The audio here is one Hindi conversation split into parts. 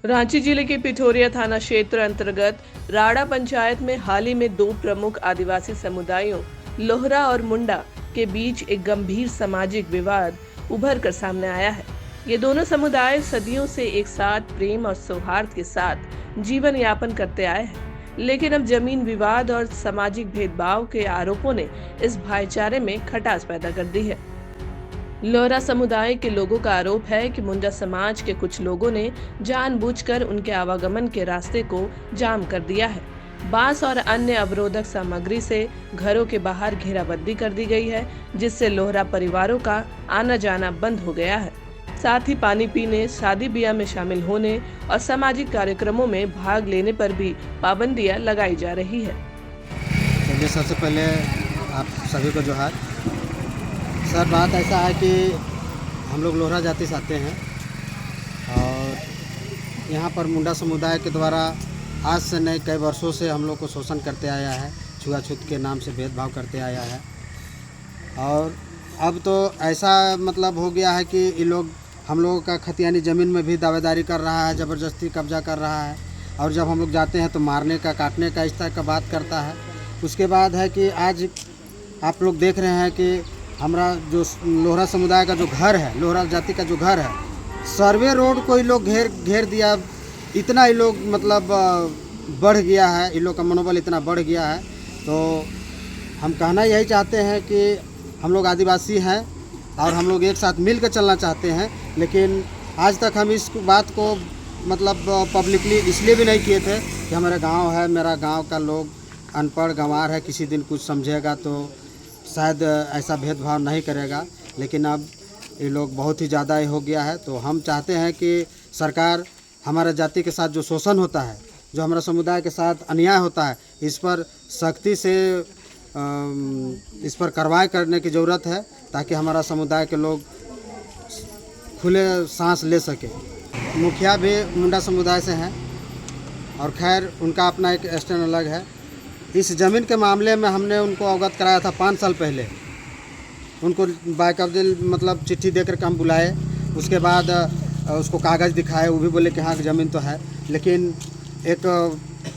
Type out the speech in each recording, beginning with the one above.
रांची जिले के पिठोरिया थाना क्षेत्र अंतर्गत राड़ा पंचायत में हाल ही में दो प्रमुख आदिवासी समुदायों लोहरा और मुंडा के बीच एक गंभीर सामाजिक विवाद उभर कर सामने आया है। ये दोनों समुदाय सदियों से एक साथ प्रेम और सौहार्द के साथ जीवन यापन करते आए हैं, लेकिन अब जमीन विवाद और सामाजिक भेदभाव के आरोपों ने इस भाईचारे में खटास पैदा कर दी है। लोहरा समुदाय के लोगों का आरोप है कि मुंडा समाज के कुछ लोगों ने जानबूझकर उनके आवागमन के रास्ते को जाम कर दिया है। बांस और अन्य अवरोधक सामग्री से घरों के बाहर घेराबंदी कर दी गई है, जिससे लोहरा परिवारों का आना जाना बंद हो गया है। साथ ही पानी पीने, शादी ब्याह में शामिल होने और सामाजिक कार्यक्रमों में भाग लेने पर भी पाबंदियां लगाई जा रही है। चलिए, सबसे पहले आप सभी को जोहार। सर, बात ऐसा है कि हम लोग लोहरा जाति से आते हैं और यहाँ पर मुंडा समुदाय के द्वारा आज से नहीं कई वर्षों से हम लोग को शोषण करते आया है, छुआछूत के नाम से भेदभाव करते आया है। और अब तो ऐसा मतलब हो गया है कि ये लोग हम लोगों का खतियानी ज़मीन में भी दावेदारी कर रहा है, ज़बरदस्ती कब्जा कर रहा है। और जब हम लोग जाते हैं तो मारने का, काटने का, इस तरह का बात करता है। उसके बाद है कि आज आप लोग देख रहे हैं कि हमारा जो लोहरा समुदाय का जो घर है, लोहरा जाति का जो घर है, सर्वे रोड को ये लोग घेर दिया। इतना ये लोग मतलब बढ़ गया है, इन लोग का मनोबल इतना बढ़ गया है। तो हम कहना यही चाहते हैं कि हम लोग आदिवासी हैं और हम लोग एक साथ मिल कर चलना चाहते हैं, लेकिन आज तक हम इस बात को मतलब पब्लिकली इसलिए भी नहीं किए थे कि हमारा गांव है, मेरा गांव का लोग अनपढ़ गंवार है, किसी दिन कुछ समझेगा तो शायद ऐसा भेदभाव नहीं करेगा। लेकिन अब ये लोग बहुत ही ज़्यादा हो गया है। तो हम चाहते हैं कि सरकार हमारे जाति के साथ जो शोषण होता है, जो हमारा समुदाय के साथ अन्याय होता है, इस पर सख्ती से इस पर कार्रवाई करने की ज़रूरत है, ताकि हमारा समुदाय के लोग खुले सांस ले सके। मुखिया भी मुंडा समुदाय से हैं और खैर उनका अपना एक स्टैंड अलग है। इस ज़मीन के मामले में हमने उनको अवगत कराया था 5 साल पहले। उनको बाय कब्जे मतलब चिट्ठी देकर के हम बुलाए, उसके बाद उसको कागज़ दिखाए, वो भी बोले कि हाँ ज़मीन तो है, लेकिन एक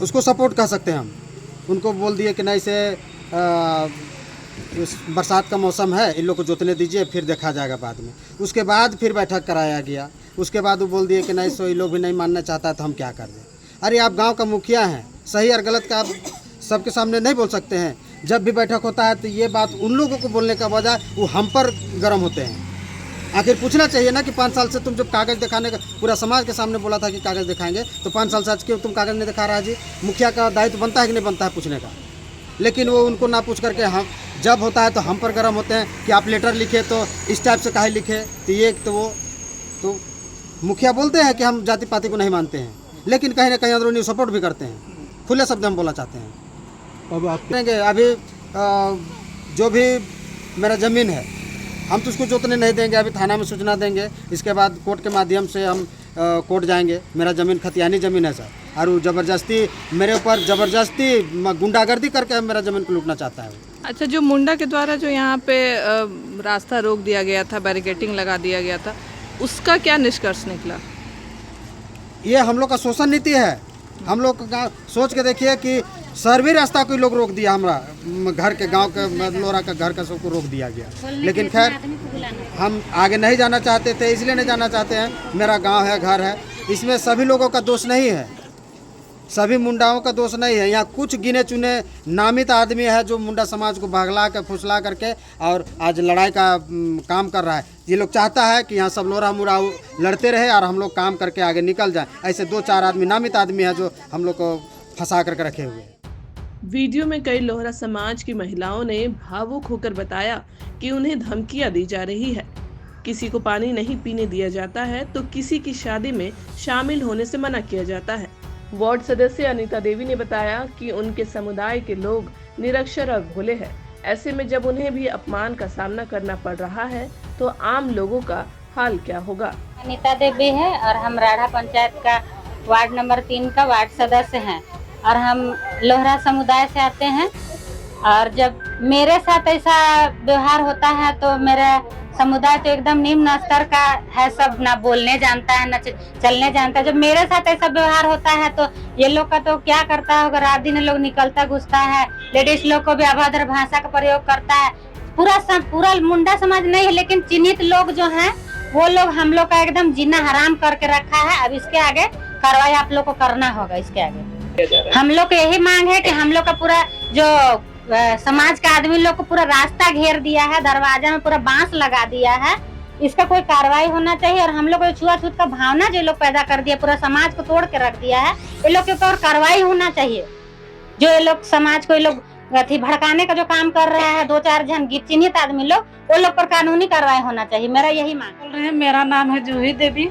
उसको सपोर्ट कर सकते हैं हम। उनको बोल दिए कि नहीं से इस बरसात का मौसम है, इन लोग को जोतने दीजिए, फिर देखा जाएगा बाद में। उसके बाद फिर बैठक कराया गया। उसके बाद वो बोल दिए कि नहीं सो ये लोग भी नहीं मानना चाहता तो हम क्या कर दें। अरे आप गांव का मुखिया हैं, सही और गलत का आप सबके सामने नहीं बोल सकते हैं। जब भी बैठक होता है तो ये बात उन लोगों को बोलने का बजाय वो हम पर गर्म होते हैं। आखिर पूछना चाहिए ना कि 5 साल से तुम जब कागज़ दिखाने का पूरा समाज के सामने बोला था कि कागज़ दिखाएंगे, तो 5 साल से आज क्यों तुम कागज़ नहीं दिखा रहा जी? मुखिया का दायित्व बनता है कि नहीं बनता है पूछने का? लेकिन वो उनको ना पूछ करके हम जब होता है तो हम पर गर्म होते हैं कि आप लेटर लिखे तो इस टाइप से काहे लिखे, तो ये तो वो तो मुखिया बोलते हैं कि हम जाति पाति को नहीं मानते हैं, लेकिन कहीं ना कहीं अंदरूनी सपोर्ट भी करते हैं। खुले शब्द हम बोलना चाहते हैं। अब आप कहेंगे अभी जो भी मेरा ज़मीन है हम तो उसको जोतने नहीं देंगे, अभी थाना में सूचना देंगे, इसके बाद कोर्ट के माध्यम से हम कोर्ट जाएंगे। मेरा ज़मीन खतियानी ज़मीन है सर, और वो ज़बरदस्ती मेरे ऊपर ज़बरदस्ती गुंडागर्दी करके मेरा ज़मीन को लूटना चाहता है। अच्छा, जो मुंडा के द्वारा जो यहाँ पे रास्ता रोक दिया गया था, बैरिकेटिंग लगा दिया गया था, उसका क्या निष्कर्ष निकला? ये हम लोग का शोषण नीति है। हम लोग का सोच के देखिए कि सर्वे रास्ता को लोग रोक दिया, हमारा घर के गांव के लोहरा का घर का सबको रोक दिया गया। लेकिन खैर हम आगे नहीं जाना चाहते थे, इसलिए नहीं जाना चाहते हैं। मेरा गांव है, घर है, इसमें सभी लोगों का दोष नहीं है, सभी मुंडाओं का दोष नहीं है। यहाँ कुछ गिने चुने नामित आदमी है जो मुंडा समाज को भागला कर फुसला करके और आज लड़ाई का काम कर रहा है। ये लोग चाहता है कि यहाँ सब लोहरा मुड़ा लड़ते रहे और हम लोग काम करके आगे निकल जाएं। ऐसे 2-4 आदमी नामित आदमी है जो हम लोग को फंसा करके रखे हुए हैं। वीडियो में कई लोहरा समाज की महिलाओं ने भावुक होकर बताया कि उन्हें धमकियां दी जा रही है। किसी को पानी नहीं पीने दिया जाता है तो किसी की शादी में शामिल होने से मना किया जाता है। वार्ड सदस्य अनीता देवी ने बताया कि उनके समुदाय के लोग निरक्षर और भोले हैं। ऐसे में जब उन्हें भी अपमान का सामना करना पड़ रहा है तो आम लोगों का हाल क्या होगा? अनीता देवी है और हम राड़ा पंचायत का वार्ड नंबर 3 का वार्ड सदस्य हैं और हम लोहरा समुदाय से आते हैं। और जब मेरे साथ ऐसा व्यवहार होता है तो मेरा समुदाय तो एकदम निम्न स्तर का है, सब ना बोलने जानता है ना चलने जानता है। जब मेरे साथ ऐसा व्यवहार होता है तो ये लोग का तो क्या करता होगा, रात दिन लोग निकलता घुसता है, लेडीज लोग को भी अभद्र भाषा का प्रयोग करता है। पूरा मुंडा समाज नहीं है, लेकिन चिन्हित लोग जो हैं वो लोग हम लोग का एकदम जीना हराम करके रखा है। अब इसके आगे कार्रवाई आप लोग को करना होगा। इसके आगे हम लोग को यही मांग है कि हम लोग का पूरा जो समाज का आदमी लोग को पूरा रास्ता घेर दिया है, दरवाजा में पूरा बांस लगा दिया है, इसका कोई कार्रवाई होना चाहिए। और हम लोग को छुआछूत का भावना जो लोग पैदा कर दिया, पूरा समाज को तोड़ के रख दिया है, ये लोग के ऊपर कार्रवाई होना चाहिए। जो ये लोग समाज को ये लोग भड़काने का जो काम कर रहा है, 2-4 जन चिन्हित आदमी लोग, वो लोग पर कानूनी कार्रवाई होना चाहिए। मेरा यही मांग। बोल रहे हैं, मेरा नाम है जूही देवी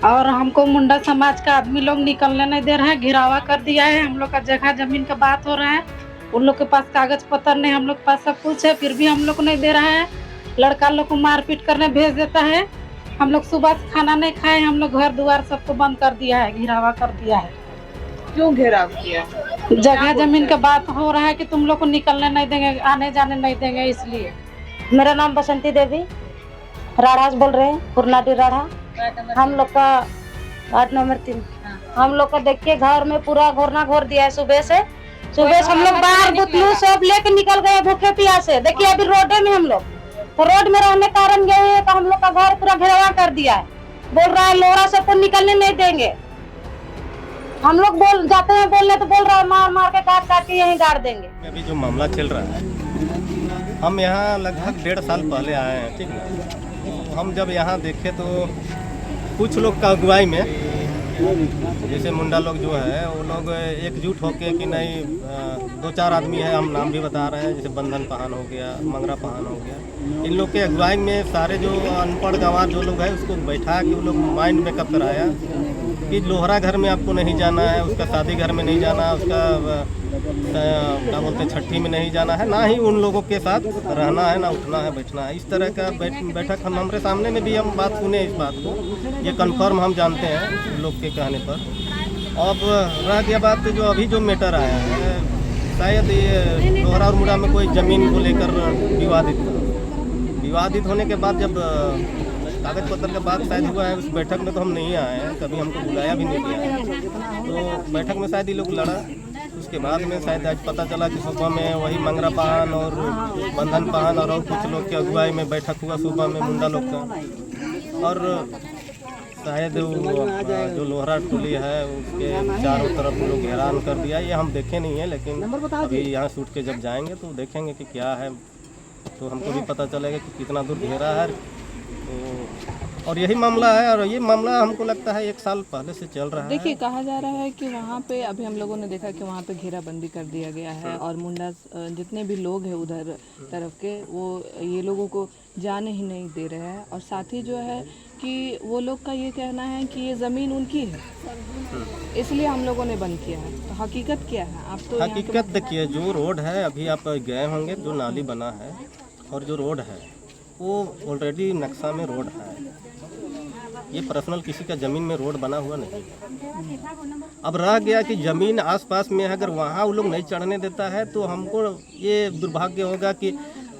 और हमको मुंडा समाज का आदमी लोग निकलने नहीं दे रहा है, घिरावा कर दिया है। हम लोग का जगह जमीन का बात हो रहा है, उन लोग के पास कागज पत्र नहीं, हम लोग के पास सब कुछ है, फिर भी हम लोग को नहीं दे रहा है। लड़का लोग को मारपीट करने भेज देता है। हम लोग सुबह से खाना नहीं खाए, हम लोग घर द्वार सबको बंद कर दिया है, घिरावा कर दिया है। क्यों घेराव किया? जगह जमीन का बात हो रहा है कि तुम लोग को निकलने नहीं देंगे, आने जाने नहीं देंगे, इसलिए। मेरा नाम बसंती देवी, राढ़ा से बोल रहे हैं, पुरनाडी राढ़ा। हम लोग का वार्ड नंबर 3। हम लोग का देखिए घर में पूरा घोरना घोर दिया है। सुबह से हम लोग बाहर बुतलू सब लेके निकल गए भूखे प्यासे। देखिए अभी रोडे में हम लोग, तो रोड में रहने कारण गए हैं, तो हम लोग का घर पूरा घेरावा कर दिया है। बोल रहा है लोहरा सबको निकलने नहीं देंगे। हम लोग बोल जाते हैं बोलने, तो बोल रहा है मार मार के काट के यहीं गाड़ देंगे। अभी जो मामला चल रहा है, हम यहाँ लगभग 1.5 साल पहले आए हैं, ठीक है। हम जब यहाँ देखे तो कुछ लोग का अगुवाई में, जैसे मुंडा लोग जो है वो लोग एकजुट होके कि नहीं 2-4 आदमी है, हम नाम भी बता रहे हैं, जैसे बंधन पहान हो गया, मंगरा पहान हो गया, इन लोग के अगुवाई में सारे जो अनपढ़ गंवार जो लोग हैं उसको बैठा के वो लोग माइंड मेकअप कराया कि लोहरा घर में आपको नहीं जाना है, उसका शादी घर में नहीं जाना, उसका क्या बोलते हैं छठी में नहीं जाना है, ना ही उन लोगों के साथ रहना है, ना उठना है बैठना है। इस तरह का बैठक हम हमारे सामने में भी हम बात सुने, इस बात को ये कंफर्म हम जानते हैं लोग के कहने पर। अब रह गया बात जो अभी जो मैटर आया है, शायद ये लोहरा और मुंडा में कोई ज़मीन को लेकर विवादित होने के बाद जब कागज पत्र के बाद शायद हुआ है। उस बैठक में तो हम नहीं आए हैं, कभी हमको बुलाया भी नहीं गया है। तो बैठक में शायद ये लोग लड़ा, उसके बाद में शायद आज पता चला कि सुबह में वही मंगरा पहान और बंधन पहान और कुछ लोग की अगुवाई में बैठक हुआ सुबह में मुंडा लोग का। और शायद जो लोहरा टोली है उसके चारों तरफ लोग हैरान कर दिया। ये हम देखे नहीं है, लेकिन अभी यहाँ शूट के जब जाएंगे तो देखेंगे कि क्या है, तो हमको भी पता चलेगा कि कितना दूर घेरा है। तो और यही मामला है, और ये मामला हमको लगता है 1 साल पहले से चल रहा है। देखिए कहा जा रहा है कि वहाँ पे अभी हम लोगों ने देखा कि वहाँ पे घेराबंदी कर दिया गया है और मुंडा जितने भी लोग हैं उधर तरफ के, वो ये लोगों को जाने ही नहीं दे रहे हैं। और साथ ही जो है कि वो लोग का ये कहना है कि ये ज़मीन उनकी है, इसलिए हम लोगों ने बंद किया है। तो हकीकत क्या है? आप तो हकीकत देखिए, जो रोड है अभी आप गए होंगे, जो नाली बना है और जो रोड है वो ऑलरेडी नक्शा में रोड है। ये पर्सनल किसी का ज़मीन में रोड बना हुआ नहीं है। अब रह गया कि ज़मीन आसपास में है, अगर वहाँ वो लोग नहीं चढ़ने देता है तो हमको ये दुर्भाग्य होगा कि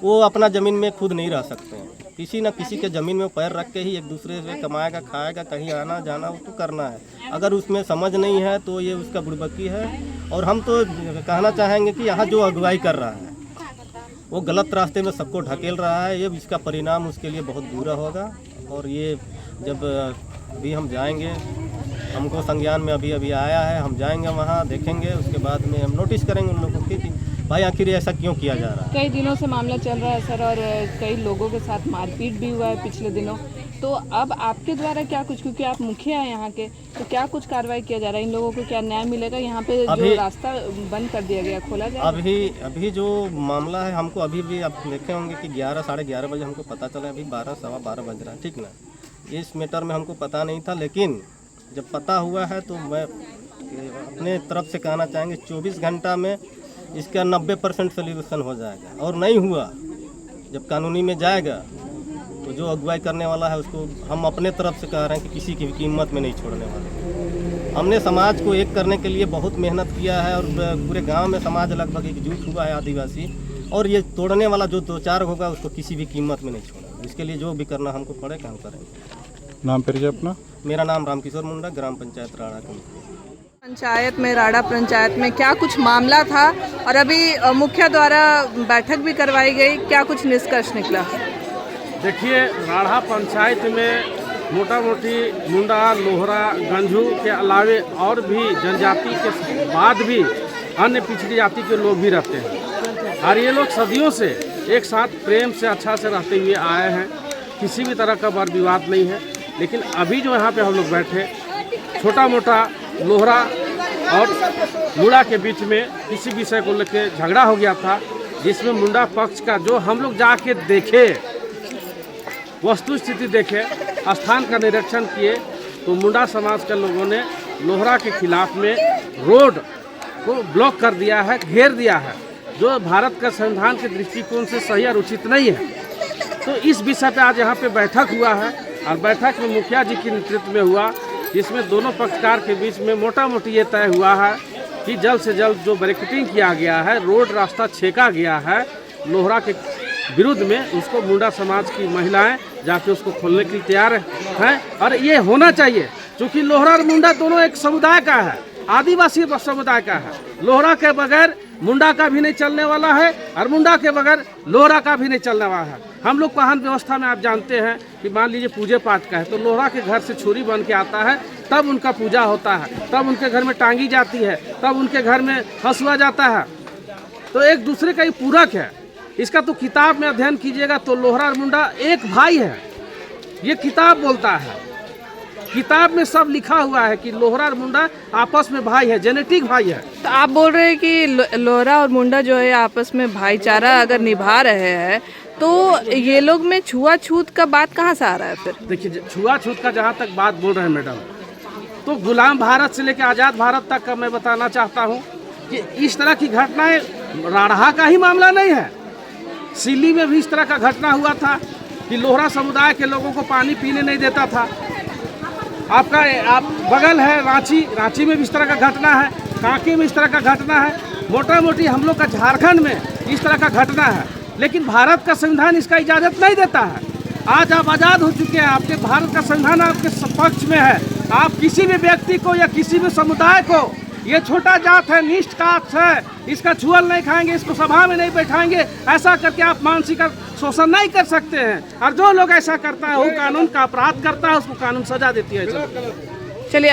वो अपना ज़मीन में खुद नहीं रह सकते हैं। किसी न किसी के ज़मीन में पैर रख के ही एक दूसरे से कमाएगा, खाएगा, कहीं आना जाना वो तो करना है। अगर उसमें समझ नहीं है तो ये उसका बुड़बकी है। और हम तो कहना चाहेंगे कि यहाँ जो अगुवाई कर रहा है वो गलत रास्ते में सबको ढकेल रहा है। ये इसका परिणाम उसके लिए बहुत बुरा होगा। और ये जब भी हम जाएंगे, हमको संज्ञान में अभी आया है, हम जाएंगे वहाँ देखेंगे, उसके बाद में हम नोटिस करेंगे उन लोगों की कि भाई आखिर ऐसा क्यों किया जा रहा है। कई दिनों से मामला चल रहा है सर, और कई लोगों के साथ मारपीट भी हुआ है पिछले दिनों। तो अब आपके द्वारा क्या कुछ, क्योंकि आप मुखिया हैं यहाँ के, तो क्या कुछ कार्रवाई किया जा रहा है? इन लोगों को क्या न्याय मिलेगा? यहाँ पे जो रास्ता बंद कर दिया गया, खोला जाए? अभी जो मामला है, हमको अभी भी आप देखे होंगे कि 11 साढ़े 11 बजे हमको पता चला, अभी 12 सवा 12 बज रहा है, ठीक ना। इस मैटर में हमको पता नहीं था, लेकिन जब पता हुआ है तो मैं अपने तरफ से कहना चाहेंगे 24 घंटा में इसका 90% सोल्यूशन हो जाएगा। और नहीं हुआ, जब कानूनी में जाएगा तो जो अगुवाई करने वाला है उसको हम अपने तरफ से कह रहे हैं कि किसी की भी कीमत में नहीं छोड़ने वाले। हमने समाज को एक करने के लिए बहुत मेहनत किया है और पूरे गांव में समाज लगभग एकजुट हुआ है आदिवासी। और ये तोड़ने वाला जो 2-4 होगा उसको किसी भी कीमत में नहीं छोड़ेंगे। इसके लिए जो भी करना हमको पड़ेगा हम करेंगे। नाम परिचय अपना? मेरा नाम रामकिशोर मुंडा, ग्राम पंचायत राड़ा का। पंचायत में, राड़ा पंचायत में क्या कुछ मामला था और अभी मुखिया द्वारा बैठक भी करवाई गई, क्या कुछ निष्कर्ष निकला? देखिए, राड़ा पंचायत में मोटा मोटी मुंडा, लोहरा, गंजू के अलावे और भी जनजाति के बाद भी अन्य पिछड़ी जाति के लोग भी रहते हैं और ये लोग सदियों से एक साथ प्रेम से अच्छा से रहते हुए आए हैं। किसी भी तरह का वाद विवाद नहीं है। लेकिन अभी जो यहाँ पे हम लोग बैठे, छोटा मोटा लोहरा और मुंडा के बीच में किसी विषय को लेकर झगड़ा हो गया था, जिसमें मुंडा पक्ष का जो हम लोग जाके देखे, वस्तु स्थिति देखे, स्थान का निरीक्षण किए, तो मुंडा समाज के लोगों ने लोहरा के खिलाफ में रोड को ब्लॉक कर दिया है, घेर दिया है, जो भारत का संविधान के दृष्टिकोण से सही और उचित नहीं है। तो इस विषय पे आज यहाँ पे बैठक हुआ है और बैठक में मुखिया जी के नेतृत्व में हुआ, जिसमें दोनों पक्षकार के बीच में मोटा मोटी ये तय हुआ है कि जल्द से जल्द जो बैरिकेडिंग किया गया है, रोड रास्ता छेका गया है लोहरा के विरुद्ध में, उसको मुंडा समाज की महिलाएं जाके उसको खोलने के लिए तैयार हैं और ये होना चाहिए, क्योंकि लोहरा और मुंडा दोनों एक समुदाय का है, आदिवासी समुदाय का है। लोहरा के बगैर मुंडा का भी नहीं चलने वाला है और मुंडा के बगैर लोहरा का भी नहीं चलने वाला है। हम लोग वाहन व्यवस्था में आप जानते हैं कि मान लीजिए पूजे पाठ का है, तो लोहरा के घर से छुरी बन के आता है, तब उनका पूजा होता है, तब उनके घर में टांगी जाती है, तब उनके घर में हंसुआ जाता है। तो एक दूसरे का ही पूरक है। इसका तो किताब में अध्ययन कीजिएगा तो लोहरा और मुंडा एक भाई है, ये किताब बोलता है। किताब में सब लिखा हुआ है कि लोहरा और मुंडा आपस में भाई है, जेनेटिक भाई है। तो आप बोल रहे हैं कि लोहरा और मुंडा जो है आपस में भाईचारा अगर निभा रहे हैं, तो ये लोग में छुआछूत का बात कहाँ से आ रहा है फिर? देखिए, छुआछूत का जहाँ तक बात बोल रहे हैं मैडम, तो गुलाम भारत से लेकर आज़ाद भारत तक का मैं बताना चाहता हूँ कि इस तरह की घटनाएं राड़ा का ही मामला नहीं है। सिल्ली में भी इस तरह का घटना हुआ था कि लोहरा समुदाय के लोगों को पानी पीने नहीं देता था। आप बगल है रांची में भी इस तरह का घटना है, कांके में इस तरह का घटना है, मोटा मोटी हम लोग का झारखंड में इस तरह का घटना है। लेकिन भारत का संविधान इसका इजाज़त नहीं देता है। आज आप आज़ाद हो चुके हैं, आपके भारत का संविधान आपके पक्ष में है। आप किसी भी व्यक्ति को या किसी भी समुदाय को, ये छोटा जात है, नीच कास्ट है, इसका छुअल नहीं खाएंगे, इसको सभा में नहीं बैठाएंगे, ऐसा करके आप मानसिक शोषण नहीं कर सकते हैं। और जो लोग ऐसा करता है वो कानून का अपराध करता है, उसको कानून सजा देती है। चलिए,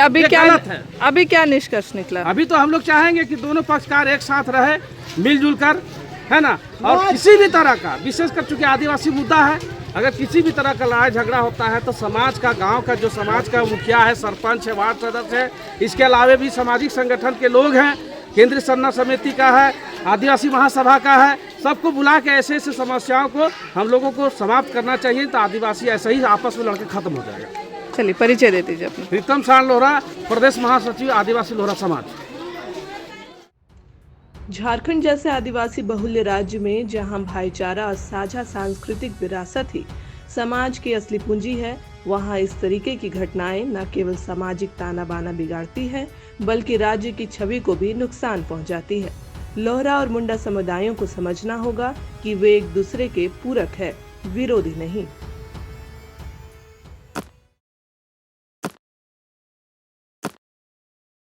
अभी क्या निष्कर्ष निकला? अभी तो हम लोग चाहेंगे कि दोनों पक्षकार एक साथ रहे, मिलजुल कर, है ना। और किसी भी तरह का, विशेषकर चूंकि आदिवासी मुद्दा है, अगर किसी भी तरह का लड़ाई झगड़ा होता है तो समाज का, गांव का जो समाज का मुखिया है, सरपंच है, वार्ड सदस्य है, इसके अलावे भी सामाजिक संगठन के लोग हैं, केंद्रीय सरना समिति का है, आदिवासी महासभा का है, सबको बुला के ऐसे ऐसे समस्याओं को हम लोगों को समाप्त करना चाहिए। तो आदिवासी ऐसे ही आपस में लड़के खत्म हो जाएगा। चलिए, परिचय दे दीजिए अपना। प्रीतम साण लोहरा, प्रदेश महासचिव, आदिवासी लोहरा समाज। झारखंड जैसे आदिवासी बहुल्य राज्य में जहां भाईचारा और साझा सांस्कृतिक विरासत ही समाज की असली पूंजी है, वहां इस तरीके की घटनाएं न केवल सामाजिक ताना बाना बिगाड़ती है, बल्कि राज्य की छवि को भी नुकसान पहुंचाती है। लोहरा और मुंडा समुदायों को समझना होगा कि वे एक दूसरे के पूरक है, विरोधी नहीं।